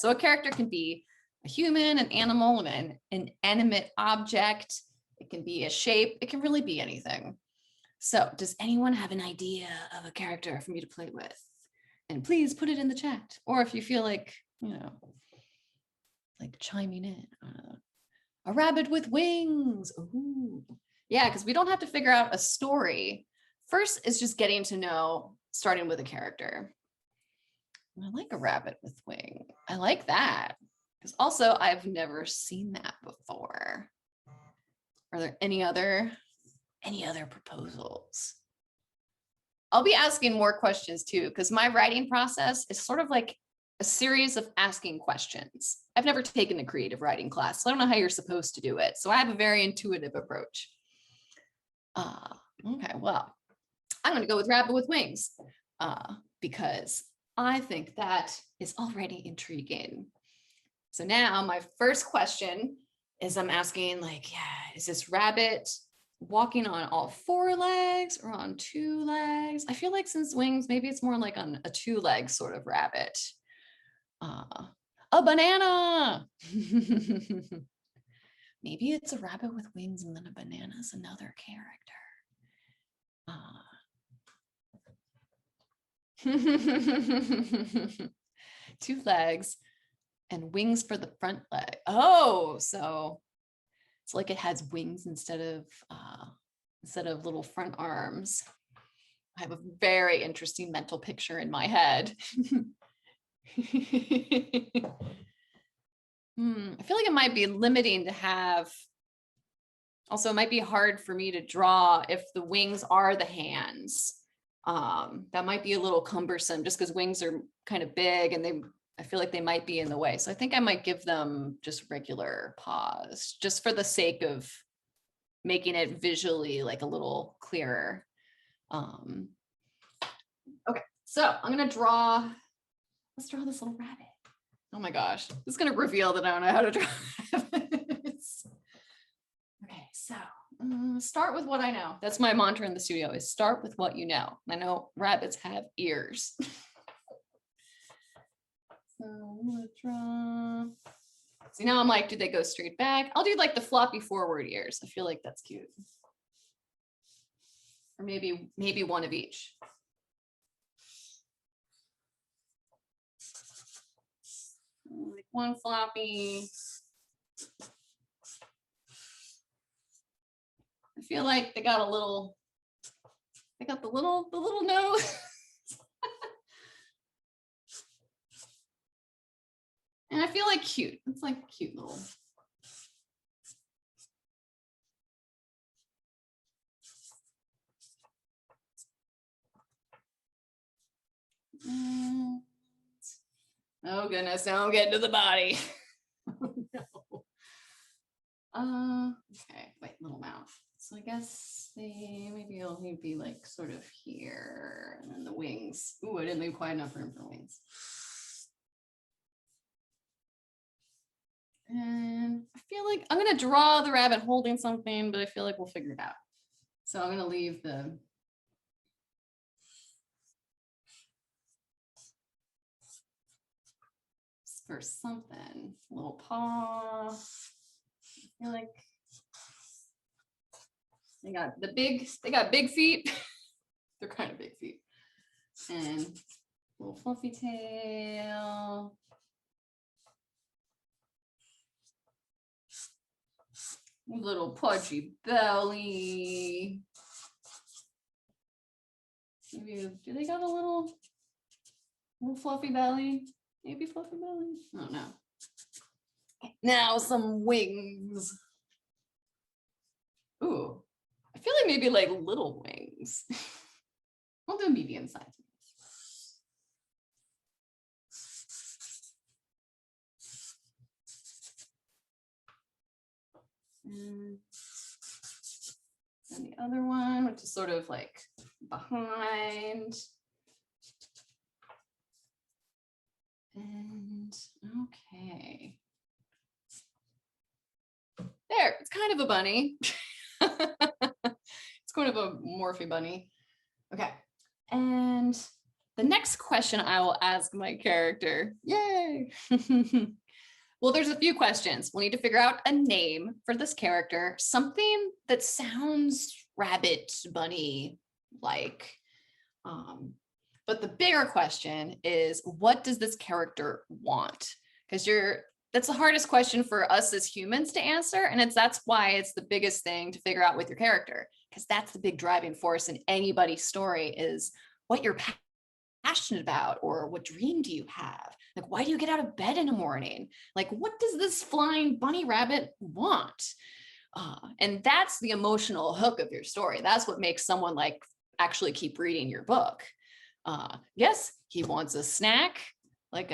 So a character can be a human, an animal, an inanimate object. It can be a shape. It can really be anything. So does anyone have an idea of a character for me to play with? And please put it in the chat. Or if you feel like, you know, like chiming in. A rabbit with wings. Ooh. Yeah, because we don't have to figure out a story. First is just getting to know, starting with a character. I like a rabbit with wing. I like that. Because also I've never seen that before. Are there any other proposals? I'll be asking more questions too, because my writing process is sort of like a series of asking questions. I've never taken a creative writing class, so I don't know how you're supposed to do it. So I have a very intuitive approach. Okay, well, I'm going to go with rabbit with wings because I think that is already intriguing. So now my first question is I'm asking like, yeah, is this rabbit walking on all 4 legs or on 2 legs? I feel like since wings, maybe it's more like on a 2-leg sort of rabbit. A banana. Maybe it's a rabbit with wings and then a banana is another character. 2 legs and wings for the front leg. Oh, so it's like it has wings instead of little front arms. I have a very interesting mental picture in my head. I feel like it might be limiting to have. Also, it might be hard for me to draw if the wings are the hands. That might be a little cumbersome just because wings are kind of big and I feel like they might be in the way. So I think I might give them just regular paws just for the sake of making it visually like a little clearer. Okay, so I'm gonna let's draw this little rabbit. Oh my gosh, this is gonna reveal that I don't know how to draw rabbits. Okay, so start with what I know. That's my mantra in the studio, is start with what you know. I know rabbits have ears. So I'm gonna draw. See, now I'm like, do they go straight back? I'll do like the floppy forward ears. I feel like that's cute. Or maybe one of each. Like one floppy. I feel like they got the little nose. And I feel like cute. It's like cute little. Oh goodness, now I'm getting to the body. Oh, no. Okay, wait, little mouth. So I guess maybe it'll be like sort of here, and then the wings. Ooh, I didn't leave quite enough room for wings. And I feel like I'm gonna draw the rabbit holding something, but I feel like we'll figure it out. So I'm gonna leave the for something, a little paw. I feel like they got big feet. They're kind of big feet. And a little fluffy tail. A little pudgy belly. Maybe, do they got a little fluffy belly? Maybe fluffy belly? I don't know. Now some wings. Ooh, I feel like maybe like little wings. I'll do medium size. And the other one, which is sort of like behind. And okay. There, it's kind of a bunny. It's kind of a morphy bunny. Okay. And the next question I will ask my character, yay. Well, there's a few questions. We'll need to figure out a name for this character, something that sounds rabbit bunny like. But the bigger question is, what does this character want? Because that's the hardest question for us as humans to answer. And that's why it's the biggest thing to figure out with your character, because that's the big driving force in anybody's story is what you're passionate about, or what dream do you have? Like, why do you get out of bed in the morning? Like, what does this flying bunny rabbit want? And that's the emotional hook of your story. That's what makes someone like actually keep reading your book. Yes, he wants a snack. Like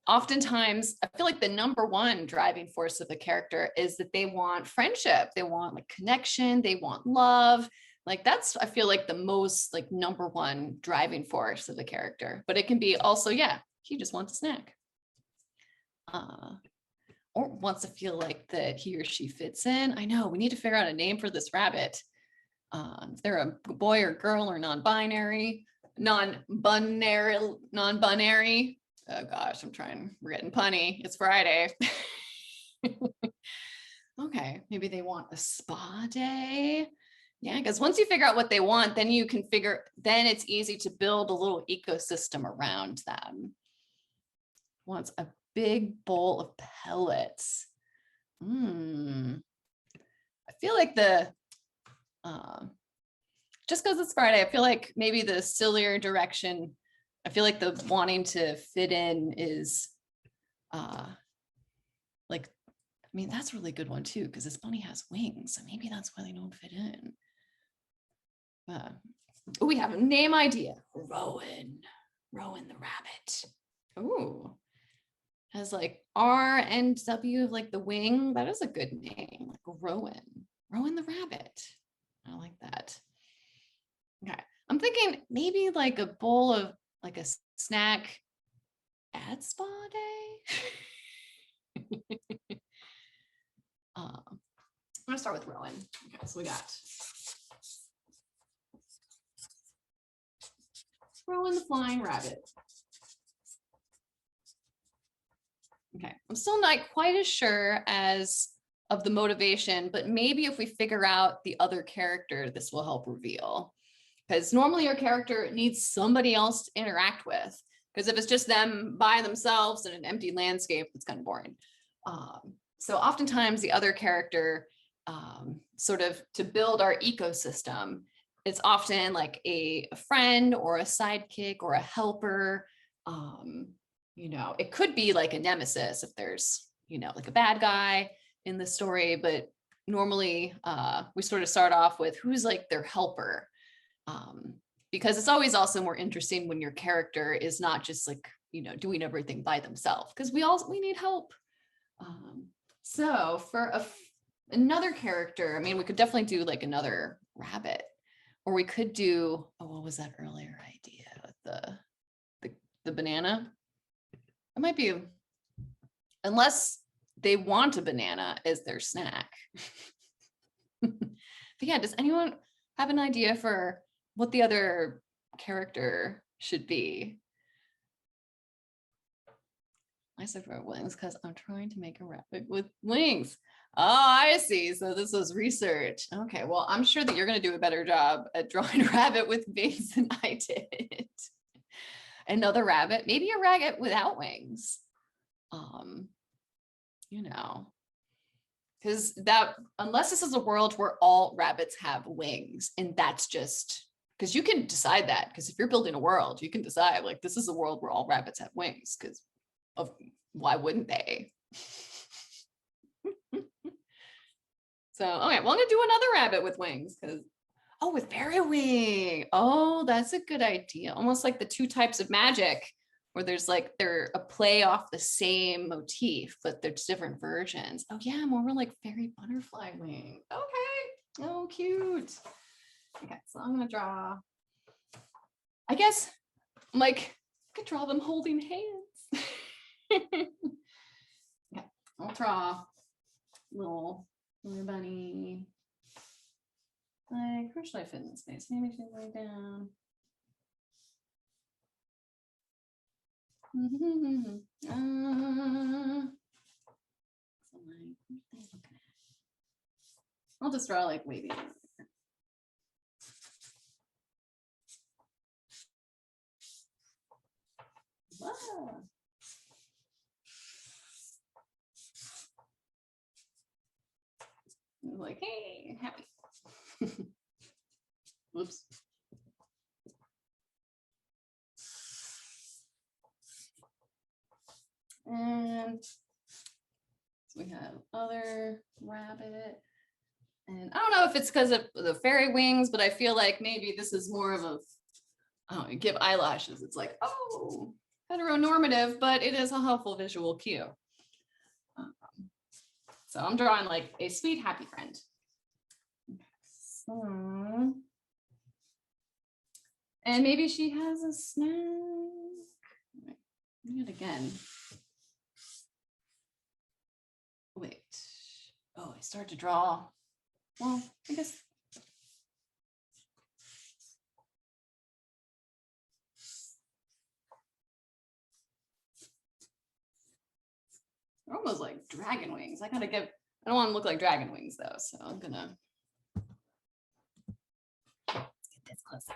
oftentimes, I feel like the number one driving force of a character is that they want friendship. They want like connection. They want love. Like that's, I feel like the most like number one driving force of the character, but it can be also, yeah, he just wants a snack. Or wants to feel like that he or she fits in. I know we need to figure out a name for this rabbit. If they're a boy or girl or non-binary. Oh gosh, we're getting punny. It's Friday. Okay, maybe they want a spa day. Yeah, because once you figure out what they want, then then it's easy to build a little ecosystem around them. Wants a big bowl of pellets. I feel like just because it's Friday, I feel like maybe the sillier direction, I feel like the wanting to fit in is like, I mean, that's a really good one too, because this bunny has wings, so maybe that's why they don't fit in. We have a name idea. Rowan the rabbit. Ooh, has like R and W, like the wing. That is a good name, like Rowan the rabbit. I like that. Okay, I'm thinking maybe like a bowl of like a snack at spa day. I'm gonna start with Rowan. Okay, so we got Rowan the flying rabbit. Okay, I'm still not quite as sure as of the motivation, but maybe if we figure out the other character, this will help reveal. Because normally your character needs somebody else to interact with. Because if it's just them by themselves in an empty landscape, it's kind of boring. So oftentimes the other character, sort of to build our ecosystem, it's often like a friend or a sidekick or a helper. You know, it could be like a nemesis if there's, you know, like a bad guy in the story, but normally we sort of start off with who's like their helper. Because it's always also more interesting when your character is not just like, you know, doing everything by themselves, because we need help. So for another character, I mean, we could definitely do like another rabbit, or we could do, oh, what was that earlier idea with the banana? It might be, unless they want a banana as their snack. But yeah, does anyone have an idea for what the other character should be? I said for wings because I'm trying to make a rabbit with wings. Oh, I see. So this was research. Okay, well, I'm sure that you're going to do a better job at drawing a rabbit with wings than I did. Another rabbit, maybe a rabbit without wings. You know, because that, unless this is a world where all rabbits have wings, and that's just, because you can decide that, because if you're building a world, you can decide like this is a world where all rabbits have wings, because of why wouldn't they? So, okay, well, I'm gonna do another rabbit with wings, because, oh, with fairy wing. Oh, that's a good idea. Almost like the two types of magic, where there's like, they're a play off the same motif, but there's different versions. Oh yeah, more like fairy butterfly wing. Okay, oh, cute. Okay, so I'm gonna draw, I guess, like, I could draw them holding hands. Okay, I'll draw little bunny. Like, where should I fit in the space? Maybe I should lay down. I'll just draw like wavy. Wow. Like, hey, happy. Whoops. And so we have other rabbit. And I don't know if it's because of the fairy wings, but I feel like maybe this is more of a, I don't know, give eyelashes. It's like, oh, heteronormative, but it is a helpful visual cue. So I'm drawing like a sweet, happy friend. So, and maybe she has a snack. Do it again. Wait. Oh, I started to draw. Well, I guess. They're almost like dragon wings. I gotta give, I don't want to look like dragon wings though, so I'm gonna get this closer.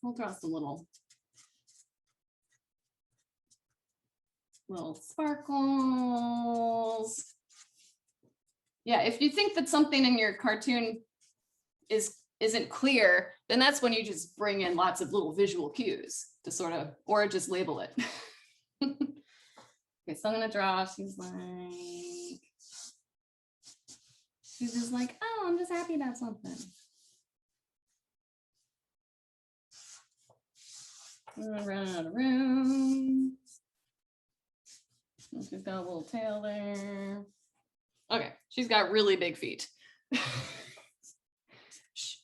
We'll draw some little sparkles. Yeah, if you think that something in your cartoon isn't clear, then that's when you just bring in lots of little visual cues to sort of, or just label it. Okay, so I'm gonna draw, she's just like, oh, I'm just happy about something. I'm gonna run out of room. She's got a little tail there. Okay, she's got really big feet.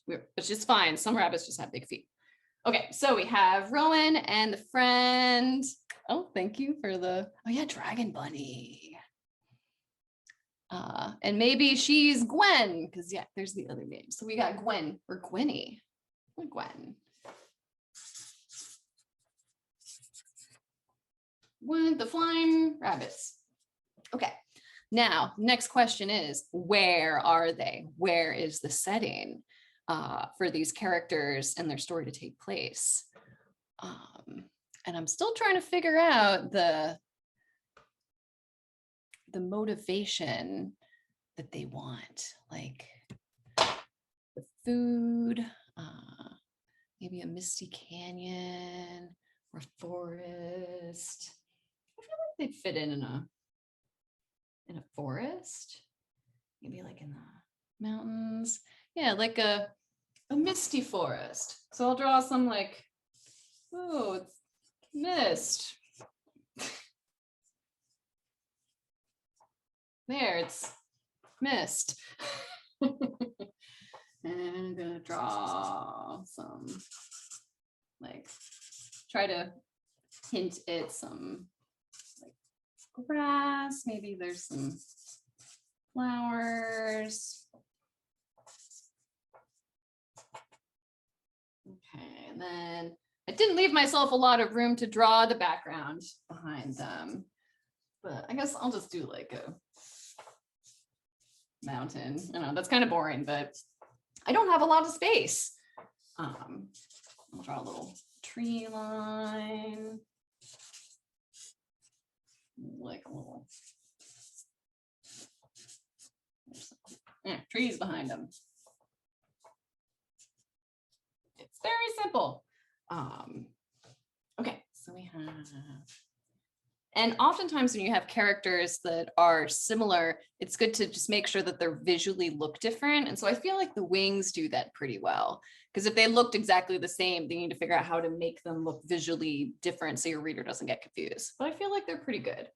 Which is fine. Some rabbits just have big feet. Okay, so we have Rowan and the friend. Oh, thank you for the, oh yeah, Dragon Bunny. And maybe she's Gwen, because yeah, there's the other name. So we got Gwen or Gwenny. Gwen. With the flying rabbits. Okay, now next question is, where are they? Where is the setting for these characters and their story to take place? And I'm still trying to figure out the motivation that they want, like the food, maybe a misty canyon or forest. I feel like they'd fit in a forest, maybe like in the mountains. Yeah, like a misty forest. So I'll draw some like, oh, it's mist. There, it's mist. And I'm gonna draw some, like, try to hint at some like grass. Maybe there's some flowers. Okay, and then I didn't leave myself a lot of room to draw the background behind them, but I guess I'll just do like a mountain. I know that's kind of boring, but I don't have a lot of space. I'll draw a little tree line, like a little trees behind them. It's very simple. Okay, so we have, and oftentimes when you have characters that are similar, it's good to just make sure that they're visually look different. And so I feel like the wings do that pretty well, because if they looked exactly the same, they need to figure out how to make them look visually different so your reader doesn't get confused. But I feel like they're pretty good.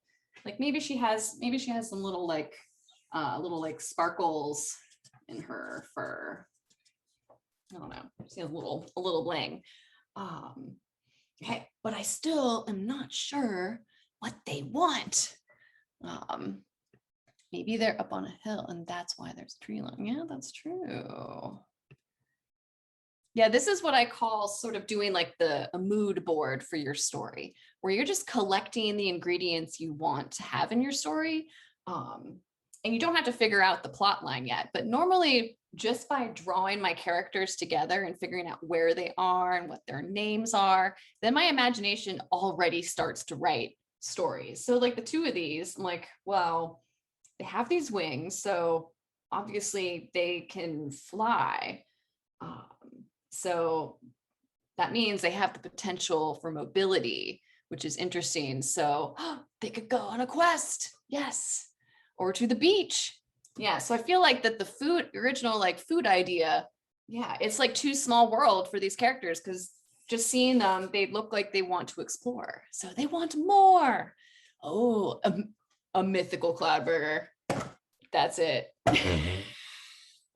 Like maybe she has some little like sparkles in her fur. I don't know. She has a little bling. Okay, but I still am not sure what they want. Maybe they're up on a hill and that's why there's a tree line. Yeah, that's true. Yeah, this is what I call sort of doing like a mood board for your story, where you're just collecting the ingredients you want to have in your story. And you don't have to figure out the plot line yet, but normally just by drawing my characters together and figuring out where they are and what their names are, then my imagination already starts to write stories. So like the two of these, I'm like, well, they have these wings, so obviously they can fly. So that means they have the potential for mobility, which is interesting. So they could go on a quest, yes, or to the beach. Yeah, so I feel like that the original like food idea, yeah, it's like too small world for these characters, because just seeing them, they look like they want to explore. So they want more. Oh, a mythical cloud burger. That's it.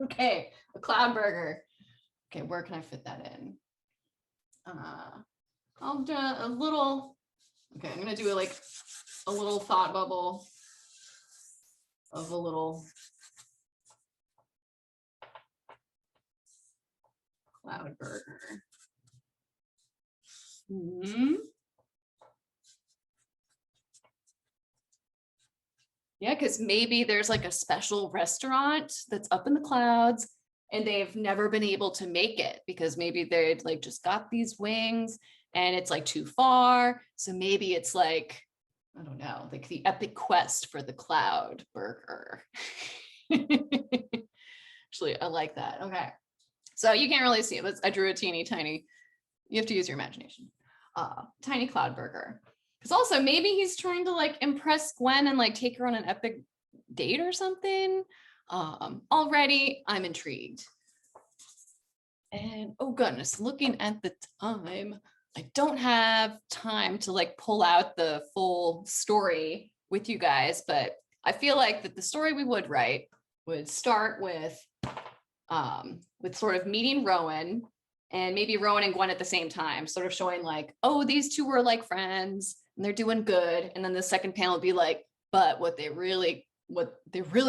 Okay, a cloud burger. Okay, where can I fit that in? I'll do a little, okay, I'm gonna do like a little thought bubble of a little cloud burger. Yeah, because maybe there's like a special restaurant that's up in the clouds and they've never been able to make it because maybe they'd like just got these wings and it's like too far. So maybe it's like, I don't know, like the epic quest for the cloud burger. Actually, I like that. Okay. So you can't really see it, but I drew a teeny tiny, you have to use your imagination. Tiny cloud burger. Because also maybe he's trying to like impress Gwen and like take her on an epic date or something. Already I'm intrigued. And oh goodness, looking at the time, I don't have time to like pull out the full story with you guys, but I feel like that the story we would write would start with sort of meeting Rowan, and maybe Rowan and Gwen at the same time, sort of showing like, oh, these two were like friends and they're doing good. And then the second panel would be like, but what they're really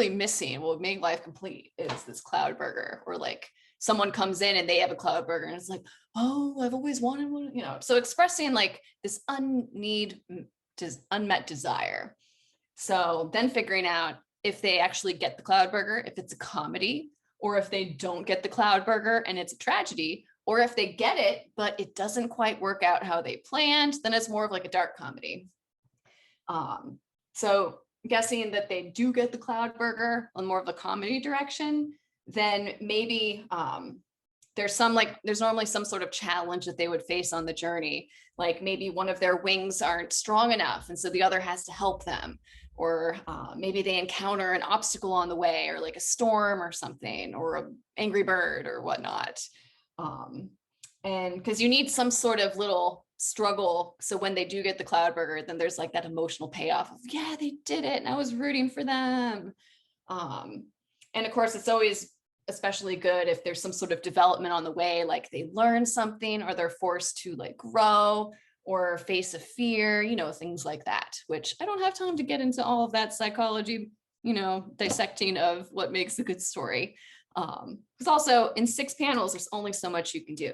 missing, what would make life complete, is this cloud burger. Or like someone comes in and they have a cloud burger and it's like, oh, I've always wanted one, you know. So expressing like this unmet desire. So then figuring out if they actually get the cloud burger, if it's a comedy, or if they don't get the cloud burger and it's a tragedy, or if they get it, but it doesn't quite work out how they planned, then it's more of like a dark comedy. So guessing that they do get the cloud burger on more of a comedy direction, then maybe there's normally some sort of challenge that they would face on the journey. Like maybe one of their wings aren't strong enough, and so the other has to help them. Or maybe they encounter an obstacle on the way, or like a storm or something, or an angry bird or whatnot. And because you need some sort of little struggle, so when they do get the cloud burger, then there's like that emotional payoff of, yeah, they did it and I was rooting for them. And of course, it's always especially good if there's some sort of development on the way, like they learn something or they're forced to like grow or face a fear, you know, things like that, which I don't have time to get into all of that psychology, you know, dissecting of what makes a good story. Because also in 6 panels, there's only so much you can do.